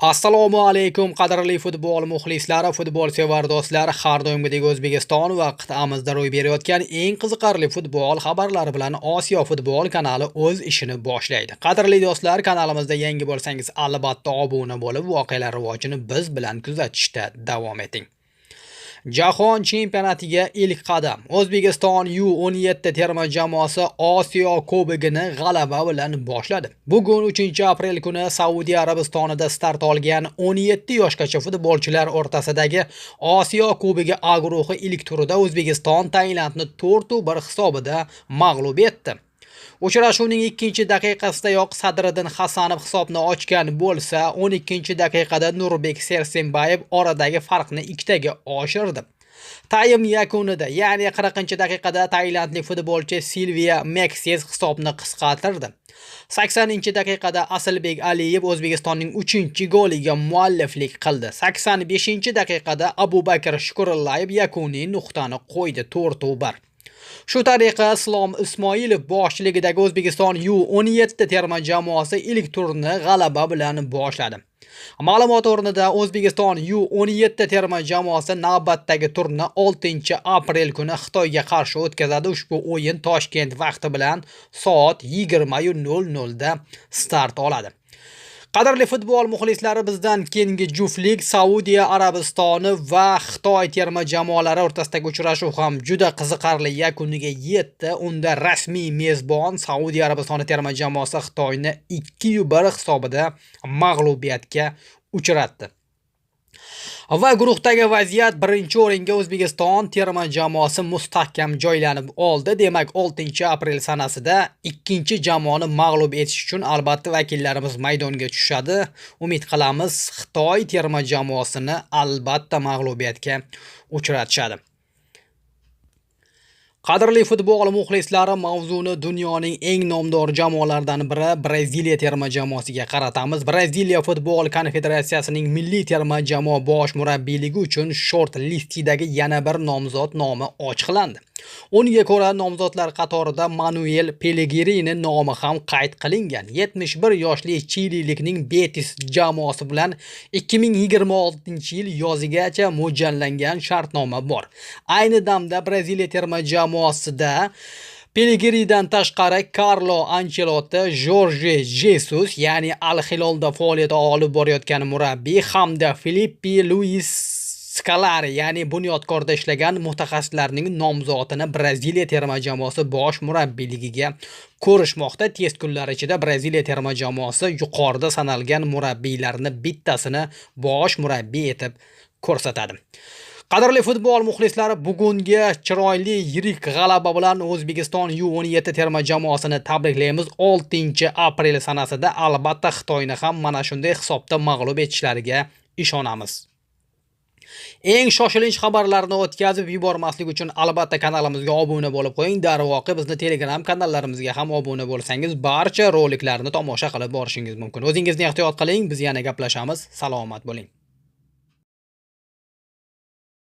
Assalomu alaykum qadrli futbol muxlislari, futbol sevar do'stlar. Har doimgidek O'zbekiston va qit'amizda ro'y berayotgan eng qiziqarli futbol xabarlari bilan Osiyo futbol kanali o'z ishini boshlaydi. Qadrli do'stlar, kanalimizda yangi bo'lsangiz, albatta obuna bo'lib, voqealar rivojini biz bilan kuzatishda davom eting. Jahon chempionatiga ilk qadam. O'zbekiston U17 terma jamoasi Osiyo Kubogini g'alaba bilan boshladi. Bugun 3-aprel kuni Saudiya Arabistonida start olgan 17 yoshgacha futbolchilar o'rtasidagi Osiyo Kubogi A guruhi ilk turida O'zbekiston Tailandni 4-1 hisobida mag'lub etdi. Uchrashuvning 2-daqiqasidayoq Sadriddin Hasanov hisobni ochgan bo'lsa, 12-daqiqada Nurbek Sersembayev oradagi farqni 2 ga oshirdi. Taym yakunida, ya'ni 40-daqiqada tailandlik futbolchi Silvia Meksiz hisobni qisqartirdi. 80-daqiqada Asilbek Aliyev O'zbekistonning 3-goliga mualliflik qildi. 85-daqiqada Abubakar Shukurullayev yakuniy nuqtani qo'ydi, 4-1. Shu tariqa Islom Ismoilov boshchiligidagi O'zbekiston U17 terma jamoasi ilk turni g'alaba bilan boshladi. Ma'lumot o'rnida O'zbekiston U17 terma jamoasi navbatdagi turni 6-aprel kuni Xitoyga qarshi o'tkazadi. Ushbu o'yin Toshkent vaqti bilan soat 20:00 da start oladi. Qadrli futbol muxlislari, bizdan keyingi juftlik Saudiya Arabistoni va Xitoy terma jamoalari o'rtasidagi uchrashuv ham juda qiziqarli yakuniga yetdi. Unda rasmiy mezbon Saudiya Arabistoni terma jamoasi Xitoyni 2-1 hisobida mag'lubiyatga uchratdi. Va guruhdagi vaziyat: birinchi o'ringa O'zbekiston terma jamoasi mustahkam joylanib oldi. Demak, 6-aprel sanasida ikkinchi jamoani mag'lub etish uchun albatta vakillarimiz maydonga tushadi. Umid qilamiz, Xitoy terma jamoasini albatta mag'lubiyatga uchratishadi. Qadrli futbol muxlislari, mavzuni dunyoning eng nomdor jamoalaridan biri Braziliya terma jamoasiga qaratamiz. Braziliya futbol konfederatsiyasining milliy terma jamoa bosh murabbiyligi uchun short listidagi yana bir nomzod nomi ochiqlandi. Unga ko'ra, nomzodlar qatorida Manuel Pellegrini nomi ham qayd qilingan. 71 yoshli chililikning Betis jamoasi bilan 2026-yil yozigacha mo'ljallangan shartnoma bor. Ayni damda Braziliya terma jamoasida Pellegrinidan tashqari Carlo Ancelotti, Jorge Jesus, ya'ni Al Hilolda faoliyat olib borayotgan murabbiy hamda Filipe Luis Scolari, ya'ni bunyodkorda ishlagan mutaxassislarning nomzodini Braziliya terma jamoasi bosh murabbiyligiga ko'rishmoqda. Tez kunlar ichida Braziliya terma jamoasi yuqorida sanalgan murabbiylarni bittasini bosh murabbiy etib ko'rsatadi. Qadrli futbol muxlislari, bugungi chiroyli yirik g'alaba bilan O'zbekiston U17 terma jamoasini tabriklaymiz. 6-aprel sanasida albatta Xitoyni ham mana shunday hisobda mag'lub etishlariga ishonamiz. Eng shoshilinch xabarlarni o'tkazib yubormaslik uchun albatta kanalimizga obuna bo'lib qo'ying. Darvoqe bizni Telegram kanallarimizga ham obuna bo'lsangiz, barcha roliklarni tomosha qilib borishingiz mumkin. O'zingizni ehtiyot qiling. Biz yana gaplashamiz. Salomat bo'ling.